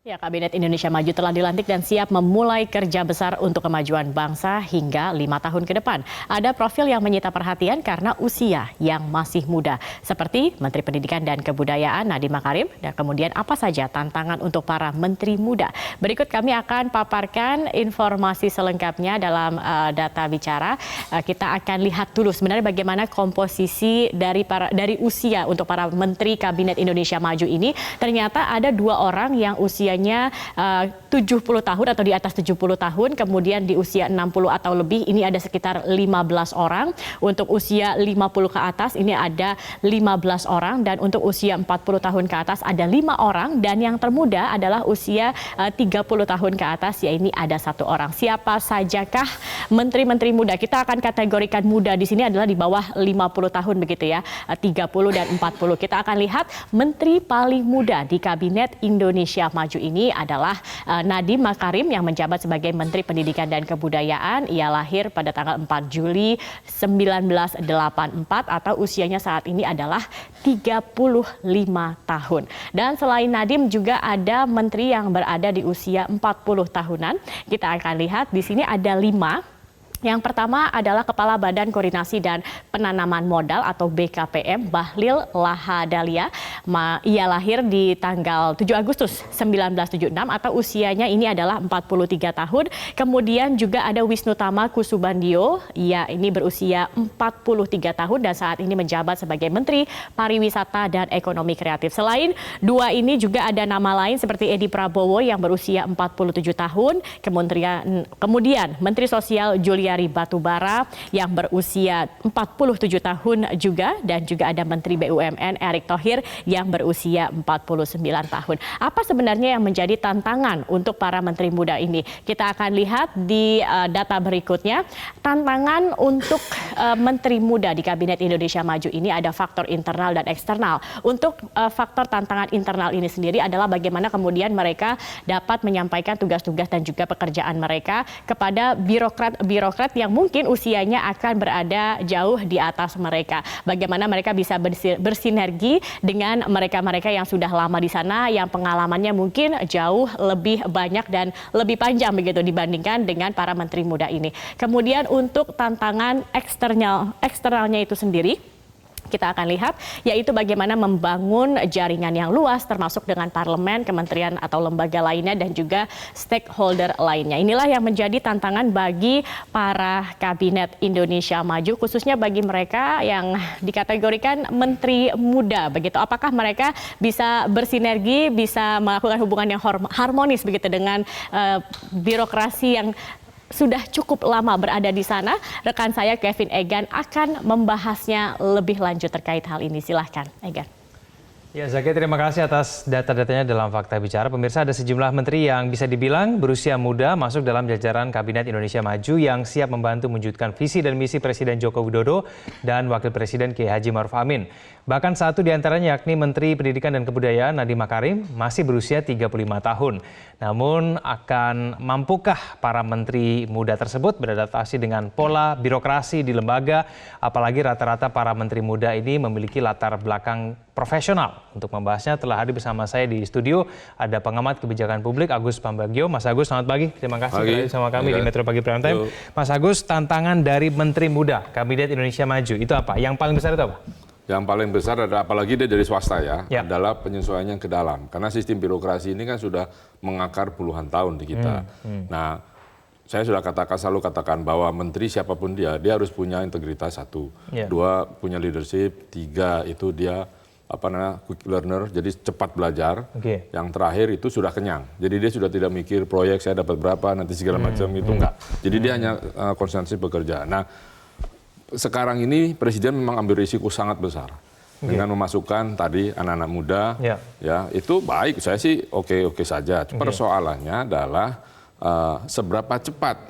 Ya, Kabinet Indonesia Maju telah dilantik dan siap memulai kerja besar untuk kemajuan bangsa hingga 5 tahun ke depan. Ada profil yang menyita perhatian karena usia yang masih muda, seperti Menteri Pendidikan dan Kebudayaan Nadiem Makarim, dan kemudian apa saja tantangan untuk para menteri muda. Berikut kami akan paparkan informasi selengkapnya dalam data bicara. Kita akan lihat dulu sebenarnya bagaimana komposisi dari usia untuk para menteri Kabinet Indonesia Maju ini. Ternyata ada 2 orang yang usianya 70 tahun atau di atas 70 tahun, kemudian di usia 60 atau lebih ini ada sekitar 15 orang. Untuk usia 50 ke atas ini ada 15 orang, dan untuk usia 40 tahun ke atas ada 5 orang, dan yang termuda adalah usia 30 tahun ke atas, ya ini ada 1 orang. Siapa sajakah menteri-menteri muda? Kita akan kategorikan muda di sini adalah di bawah 50 tahun begitu ya, 30 dan 40. Kita akan lihat menteri paling muda di Kabinet Indonesia Maju ini adalah Nadiem Makarim yang menjabat sebagai Menteri Pendidikan dan Kebudayaan. Ia lahir pada tanggal 4 Juli 1984 atau usianya saat ini adalah 35 tahun. Dan selain Nadiem juga ada menteri yang berada di usia 40 tahunan. Kita akan lihat di sini ada 5. Yang pertama adalah Kepala Badan Koordinasi dan Penanaman Modal atau BKPM, Bahlil Lahadalia. Ia lahir di tanggal 7 Agustus 1976 atau usianya ini adalah 43 tahun. Kemudian juga ada Wisnutama Kusubandio, ia ini berusia 43 tahun dan saat ini menjabat sebagai Menteri Pariwisata dan Ekonomi Kreatif. Selain 2 ini juga ada nama lain seperti Edi Prabowo yang berusia 47 tahun. Kemudian Menteri Sosial Juliari Batubara yang berusia 47 tahun juga, dan juga ada Menteri BUMN Erick Thohir yang berusia 49 tahun. Apa sebenarnya yang menjadi tantangan untuk para menteri muda ini? Kita akan lihat di data berikutnya. Tantangan untuk menteri muda di Kabinet Indonesia Maju ini ada faktor internal dan eksternal. Untuk faktor tantangan internal ini sendiri adalah bagaimana kemudian mereka dapat menyampaikan tugas-tugas dan juga pekerjaan mereka kepada birokrat yang mungkin usianya akan berada jauh di atas mereka. Bagaimana mereka bisa bersinergi dengan mereka-mereka yang sudah lama di sana, yang pengalamannya mungkin jauh lebih banyak dan lebih panjang begitu dibandingkan dengan para menteri muda ini. Kemudian untuk tantangan eksternalnya itu sendiri, kita akan lihat yaitu bagaimana membangun jaringan yang luas termasuk dengan parlemen, kementerian atau lembaga lainnya dan juga stakeholder lainnya. Inilah yang menjadi tantangan bagi para Kabinet Indonesia Maju, khususnya bagi mereka yang dikategorikan menteri muda begitu. Apakah mereka bisa bersinergi, bisa melakukan hubungan yang harmonis begitu dengan birokrasi yang sudah cukup lama berada di sana? Rekan saya Kevin Egan akan membahasnya lebih lanjut terkait hal ini. Silahkan, Egan. Ya, Zaki, terima kasih atas data-datanya dalam Fakta Bicara. Pemirsa, ada sejumlah menteri yang bisa dibilang berusia muda masuk dalam jajaran Kabinet Indonesia Maju yang siap membantu mewujudkan visi dan misi Presiden Joko Widodo dan Wakil Presiden Kiai Haji Ma'ruf Amin. Bahkan satu di antaranya yakni Menteri Pendidikan dan Kebudayaan Nadiem Makarim masih berusia 35 tahun. Namun akan mampukah para menteri muda tersebut beradaptasi dengan pola birokrasi di lembaga, apalagi rata-rata para menteri muda ini memiliki latar belakang profesional. Untuk membahasnya telah hadir bersama saya di studio ada pengamat kebijakan publik Agus Pambagio. Mas Agus, selamat pagi. Terima kasih sudah bersama kami di Metro Pagi Prime Time. Mas Agus, tantangan dari menteri muda Kabinet Indonesia Maju itu apa? Yang paling besar itu apa? Yang paling besar adalah, apalagi dia dari swasta ya, adalah penyesuaiannya ke dalam. Karena sistem birokrasi ini kan sudah mengakar puluhan tahun di kita. Nah, saya sudah selalu katakan bahwa menteri siapapun dia harus punya integritas 1, 2 punya leadership, 3 itu dia quick learner, jadi cepat belajar. Yang terakhir itu sudah kenyang. Jadi dia sudah tidak mikir proyek saya dapat berapa, nanti segala macam itu enggak. Jadi dia hanya konsentrasi bekerja. Nah, sekarang ini Presiden memang ambil risiko sangat besar dengan memasukkan tadi anak-anak muda, ya itu baik. Saya sih oke saja. Persoalannya adalah seberapa cepat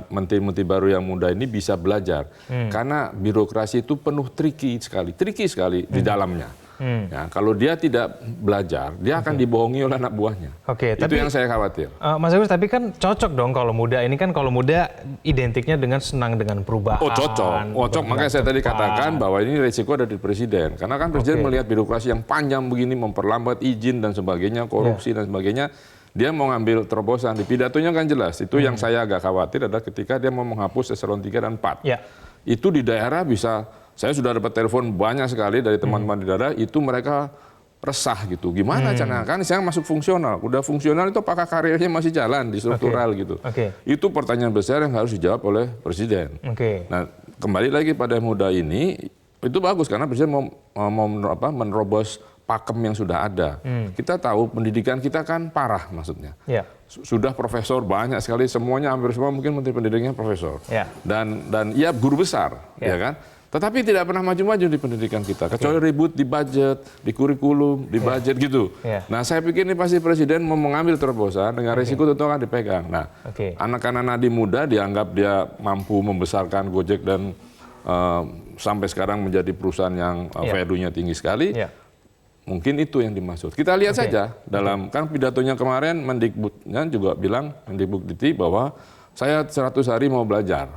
menteri-menteri baru yang muda ini bisa belajar, karena birokrasi itu penuh tricky sekali di dalamnya. Ya, kalau dia tidak belajar, dia akan dibohongi oleh anak buahnya. Oke, itu yang saya khawatir. Mas Agus, tapi kan cocok dong kalau muda ini kan, kalau muda identiknya dengan senang dengan perubahan. Oh cocok. Makanya saya tadi katakan bahwa ini resiko ada di presiden. Karena kan presiden melihat birokrasi yang panjang begini, memperlambat izin dan sebagainya, korupsi dan sebagainya. Dia mau ngambil terobosan. Di pidatonya kan jelas. Itu yang saya agak khawatir adalah ketika dia mau menghapus eselon 3 dan 4. Itu di daerah bisa, saya sudah dapat telepon banyak sekali dari teman-teman di daerah, itu mereka resah gitu. Gimana caranya? Kan saya masuk fungsional. Udah fungsional itu apakah karirnya masih jalan di struktural gitu. Itu pertanyaan besar yang harus dijawab oleh presiden. Nah, kembali lagi pada muda ini, itu bagus karena presiden mau menerobos pakem yang sudah ada. Kita tahu pendidikan kita kan parah maksudnya. Sudah profesor banyak sekali, semuanya hampir semua mungkin menteri pendidikannya profesor. Dan ya guru besar, ya kan? Tetapi tidak pernah maju-maju di pendidikan kita, kecuali ribut di budget, di kurikulum, di budget gitu. Nah, saya pikir ini pasti presiden mau mengambil terobosan dengan risiko tentu akan dipegang. Nah, anak-anak Nadiem muda dianggap dia mampu membesarkan Gojek dan sampai sekarang menjadi perusahaan yang value-nya tinggi sekali. Mungkin itu yang dimaksud. Kita lihat saja dalam kan pidatonya kemarin Mendikbudnya juga bilang, Mendikbud bahwa saya 100 hari mau belajar.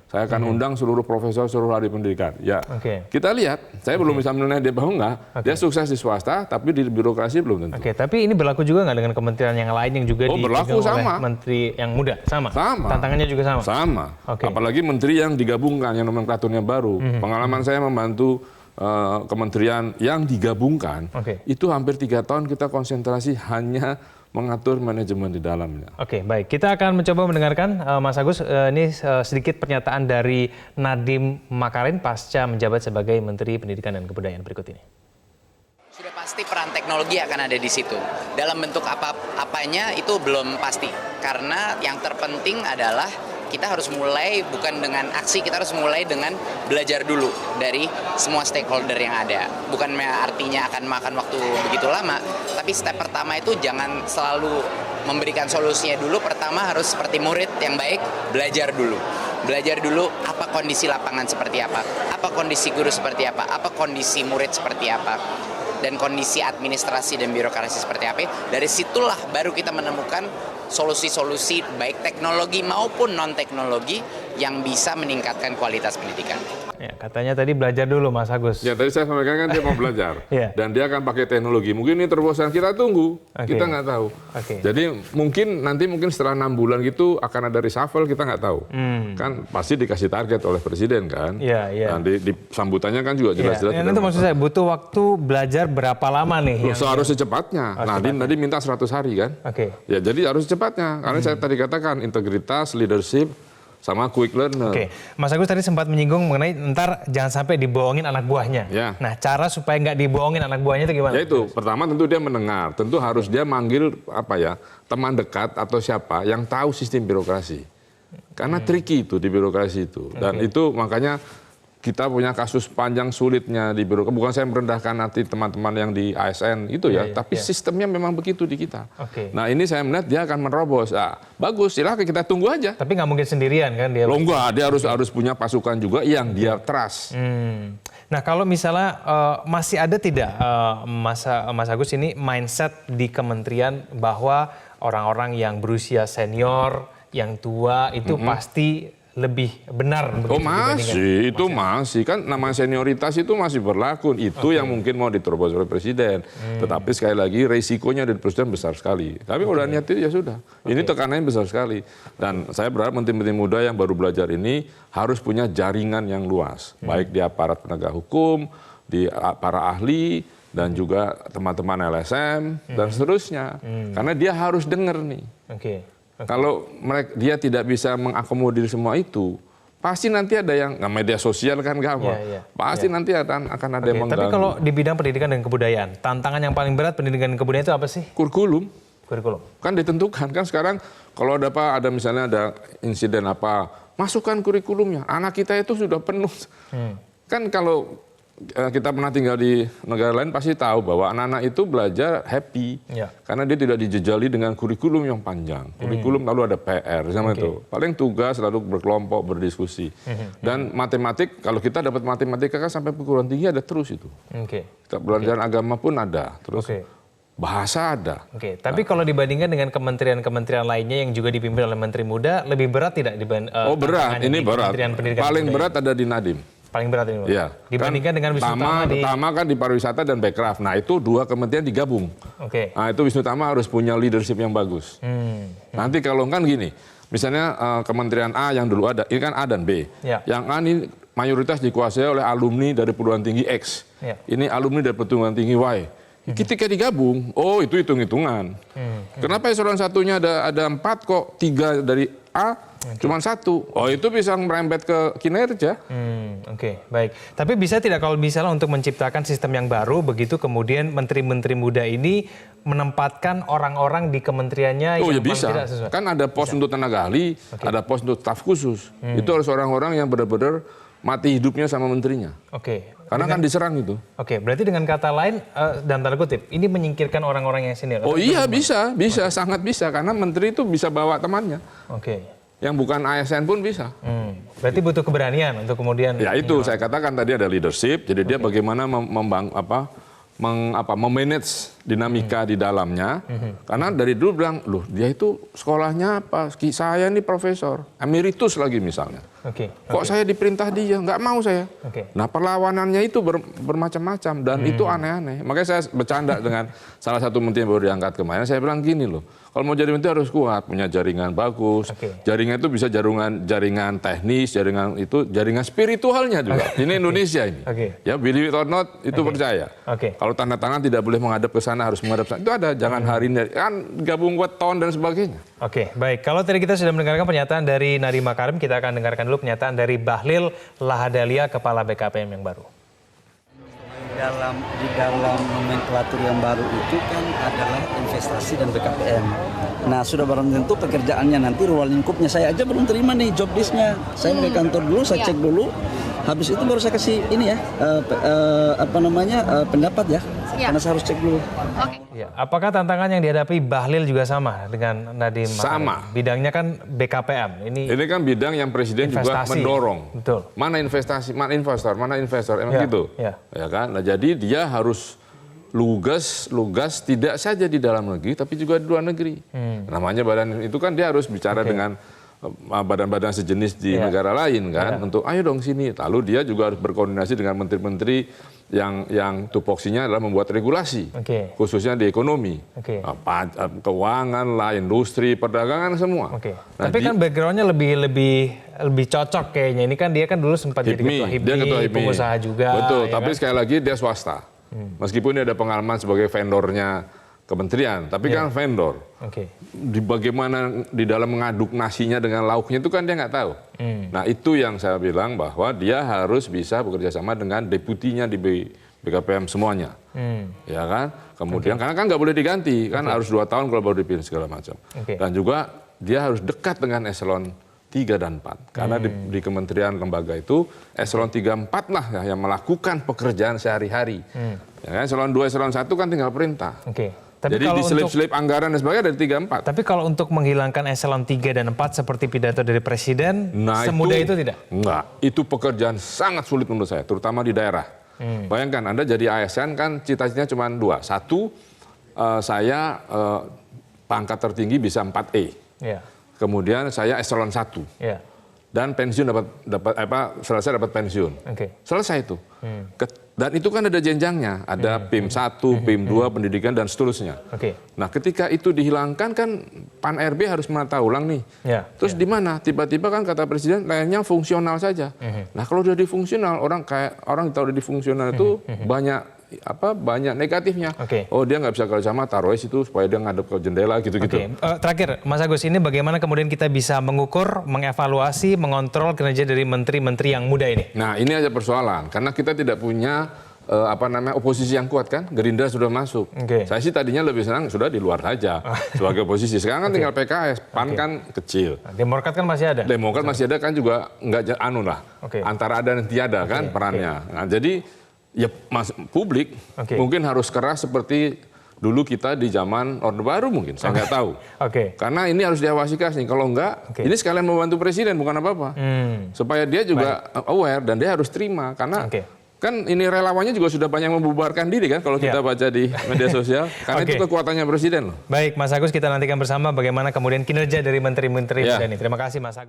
Saya akan undang seluruh profesor seluruh ahli pendidikan. Ya, kita lihat. Saya belum bisa menilai dia bahwa enggak. Dia sukses di swasta, tapi di birokrasi belum tentu. Tapi ini berlaku juga nggak dengan kementerian yang lain yang juga berlaku sama. Oleh menteri yang muda? Sama. Tantangannya juga sama? Sama. Apalagi menteri yang digabungkan, yang nomenklaturnya baru. Pengalaman saya membantu kementerian yang digabungkan, itu hampir 3 tahun kita konsentrasi hanya mengatur manajemen di dalamnya. Baik. Kita akan mencoba mendengarkan Mas Agus, ini sedikit pernyataan dari Nadiem Makarim pasca menjabat sebagai Menteri Pendidikan dan Kebudayaan berikut ini. Sudah pasti peran teknologi akan ada di situ. Dalam bentuk apanya itu belum pasti. Karena yang terpenting adalah kita harus mulai bukan dengan aksi, kita harus mulai dengan belajar dulu dari semua stakeholder yang ada. Bukan artinya akan makan waktu begitu lama, tapi step pertama itu jangan selalu memberikan solusinya dulu. Pertama harus seperti murid yang baik, belajar dulu. Belajar dulu apa kondisi lapangan seperti apa kondisi guru seperti apa kondisi murid seperti apa, dan kondisi administrasi dan birokrasi seperti apa. Dari situlah baru kita menemukan solusi-solusi baik teknologi maupun non-teknologi yang bisa meningkatkan kualitas pendidikan. Ya, katanya tadi belajar dulu Mas Agus. Ya, tadi saya sampaikan kan dia mau belajar. Dan dia akan pakai teknologi. Mungkin ini terobosan, kita tunggu. Kita nggak tahu. Jadi mungkin setelah 6 bulan gitu akan ada reshuffle, kita nggak tahu. Kan pasti dikasih target oleh presiden kan. Dan di sambutannya kan juga jelas-jelas. Itu maksud saya butuh waktu belajar berapa lama nih? Harus secepatnya. Nadiem minta 100 hari kan. Ya, jadi harus secepatnya. Karena saya tadi katakan integritas, leadership, sama quick learner. Mas Agus tadi sempat menyinggung mengenai ntar jangan sampai dibohongin anak buahnya. Nah, cara supaya nggak dibohongin anak buahnya itu gimana? Ya itu, pertama tentu dia mendengar. Tentu harus dia manggil teman dekat atau siapa yang tahu sistem birokrasi. Karena tricky itu di birokrasi itu. Dan itu makanya kita punya kasus panjang sulitnya di birokrasi. Bukan saya merendahkan nanti teman-teman yang di ASN itu tapi sistemnya memang begitu di kita. Nah, ini saya melihat dia akan menerobos. Bagus, silahkan kita tunggu aja. Tapi nggak mungkin sendirian kan dia? Enggak, dia harus punya pasukan juga yang dia trust. Nah, kalau misalnya masih ada tidak Mas Agus ini mindset di kementerian bahwa orang-orang yang berusia senior, yang tua itu pasti lebih benar begitu masih kan nama senioritas itu masih berlaku, itu yang mungkin mau diterobos oleh presiden. Tetapi sekali lagi resikonya dari presiden besar sekali. Tapi udah niat itu ya sudah, ini tekanannya besar sekali. Dan saya berharap menteri-menteri muda yang baru belajar ini harus punya jaringan yang luas, baik di aparat penegak hukum, di para ahli, dan juga teman-teman LSM dan seterusnya. Karena dia harus dengar nih. Kalau dia tidak bisa mengakomodir semua itu, pasti nanti ada yang media sosial kan gampang. Pasti nanti akan ada yang mengganggu. Tapi kalau di bidang pendidikan dan kebudayaan, tantangan yang paling berat pendidikan dan kebudayaan itu apa sih? Kurikulum. Kan ditentukan kan sekarang kalau ada misalnya ada insiden apa, masukkan kurikulumnya. Anak kita itu sudah penuh. Kan kalau kita pernah tinggal di negara lain pasti tahu bahwa anak-anak itu belajar happy. Karena dia tidak dijejali dengan kurikulum yang panjang. Kurikulum lalu ada PR sama itu. Paling tugas lalu berkelompok, berdiskusi. Dan matematik, kalau kita dapat matematika kan sampai perguruan tinggi ada terus itu. Kita pelajaran agama pun ada. Terus bahasa ada. Tapi kalau dibandingkan dengan kementerian-kementerian lainnya yang juga dipimpin oleh Menteri Muda, lebih berat tidak dibanding? Berat, ini berat. Paling berat ada di Nadiem. Paling berat ini, ya, dibandingkan dengan Wisnu Tama pertama kan di pariwisata dan Bekraf. Nah itu 2 kementerian digabung. Nah itu Wisnu Tama harus punya leadership yang bagus. Nanti kalau kan gini, misalnya Kementerian A yang dulu ada, ini kan A dan B. Yang A ini mayoritas dikuasai oleh alumni dari perguruan tinggi X. Ini alumni dari perguruan tinggi Y. Ketika digabung, itu hitung-hitungan. Kenapa eselon satunya ada 4 kok 3 dari A? Cuma 1. Itu bisa merembet ke kinerja. Baik. Tapi bisa tidak kalau misalnya untuk menciptakan sistem yang baru, begitu kemudian menteri-menteri muda ini menempatkan orang-orang di kementeriannya yang bisa. Tidak sesuai? Kan ada pos untuk tenaga ahli, ada pos untuk staf khusus. Itu harus orang-orang yang benar-benar mati hidupnya sama menterinya. Karena kan diserang itu. Berarti dengan kata lain, dalam tanda kutip, ini menyingkirkan orang-orang yang senior. Iya bisa, sangat bisa. Karena menteri itu bisa bawa temannya. Yang bukan ASN pun bisa. Berarti butuh keberanian untuk kemudian... Ya itu, saya katakan tadi ada leadership, jadi dia bagaimana memanage dinamika di dalamnya. Karena dari dulu bilang, loh dia itu sekolahnya apa? Saya ini profesor, emeritus lagi misalnya. Kok saya diperintah dia? Nggak mau saya. Nah perlawanannya itu bermacam-macam dan itu aneh-aneh. Makanya saya bercanda dengan salah satu menteri yang baru diangkat kemarin, saya bilang gini loh, kalau mau jadi menteri harus kuat, punya jaringan bagus. Jaringan itu bisa jaringan teknis, jaringan spiritualnya juga. Ini Indonesia ini. Ya believe it or not, itu percaya. Kalau tanda tangan tidak boleh menghadap ke sana, harus menghadap sana. Itu ada, jangan hari ini, kan gabung weton dan sebagainya. Baik. Kalau tadi kita sudah mendengarkan pernyataan dari Nadiem Makarim, kita akan dengarkan dulu pernyataan dari Bahlil Lahadalia, Kepala BKPM yang baru. Di dalam nomenklatur yang baru itu kan adalah investasi dan BKPM. Nah sudah barang tentu pekerjaannya nanti ruang lingkupnya, saya aja belum terima nih job listnya. Saya ke kantor dulu, saya cek dulu. Habis itu baru saya kasih ini ya, pendapat ya. Karena saya harus cek dulu. Apakah tantangan yang dihadapi Bahlil juga sama dengan Nadiem Makarim? Sama. Bidangnya kan BKPM. Ini kan bidang yang presiden juga mendorong. Betul. Mana investasi, mana investor, emang gitu. Ya kan? Nah, jadi dia harus lugas tidak saja di dalam negeri, tapi juga di luar negeri. Namanya badan itu kan dia harus bicara dengan badan-badan sejenis di negara lain kan, untuk ayo dong sini. Lalu dia juga harus berkoordinasi dengan menteri-menteri yang tupoksinya adalah membuat regulasi, khususnya di ekonomi, keuangan lah, industri, perdagangan semua. Nah, tapi kan backgroundnya lebih cocok kayaknya. Ini kan dia kan dulu sempat jadi ketua HIPMI, pengusaha juga. Betul, ya tapi kan? Sekali lagi dia swasta. Meskipun dia ada pengalaman sebagai vendornya kementerian, tapi kan vendor. Bagaimana di dalam mengaduk nasinya dengan lauknya itu kan dia nggak tahu. Nah itu yang saya bilang bahwa dia harus bisa bekerja sama dengan deputinya di BKPM semuanya. Ya kan? Kemudian karena kan nggak boleh diganti, kan harus 2 tahun kalau baru dipilih segala macam. Dan juga dia harus dekat dengan eselon 3 dan 4. Karena di kementerian lembaga itu eselon 3, 4 lah yang melakukan pekerjaan sehari-hari. Ya kan? Eselon 2, eselon 1 kan tinggal perintah. Tapi jadi kalau diselip-selip anggaran dan sebagainya dari 3, 4. Tapi kalau untuk menghilangkan eselon 3 dan 4 seperti pidato dari Presiden, semudah itu tidak? Enggak, itu pekerjaan sangat sulit menurut saya, terutama di daerah. Bayangkan Anda jadi ASN kan cita-citanya cuma 2. 1, saya pangkat tertinggi bisa 4E. Kemudian saya eselon 1. Dan pensiun selesai dapat pensiun. Selesai itu. Dan itu kan ada jenjangnya, ada PIM 1, PIM 2, pendidikan dan seterusnya. Nah, ketika itu dihilangkan kan Pan RB harus menata ulang nih. Terus di mana? Tiba-tiba kan kata Presiden lainnya fungsional saja. Nah, kalau udah difungsional, orang tahu udah difungsional itu banyak negatifnya. Oh dia nggak bisa kerja sama, taruh situ supaya dia ngadep ke jendela gitu-gitu. Terakhir, Mas Agus, ini bagaimana kemudian kita bisa mengukur, mengevaluasi, mengontrol kinerja dari menteri-menteri yang muda ini? Nah ini aja persoalan, karena kita tidak punya oposisi yang kuat kan. Gerindra sudah masuk. Saya sih tadinya lebih senang sudah di luar saja sebagai oposisi. Sekarang kan tinggal PKS, PAN kan kecil. Demokrat kan masih ada. Demokrat masih ada kan juga nggak antara ada dan tiada kan perannya. Nah jadi ya publik mungkin harus keras seperti dulu kita di zaman Orde Baru mungkin, saya nggak tahu. Karena ini harus diawasi keras nih. Kalau enggak, ini sekalian membantu presiden bukan apa-apa. Supaya dia juga aware dan dia harus terima. Karena kan ini relawannya juga sudah banyak membubarkan diri kan kalau kita baca di media sosial. Karena itu kekuatannya presiden loh. Baik, Mas Agus, kita nantikan bersama bagaimana kemudian kinerja dari menteri-menteri muda ini. Terima kasih Mas Agus.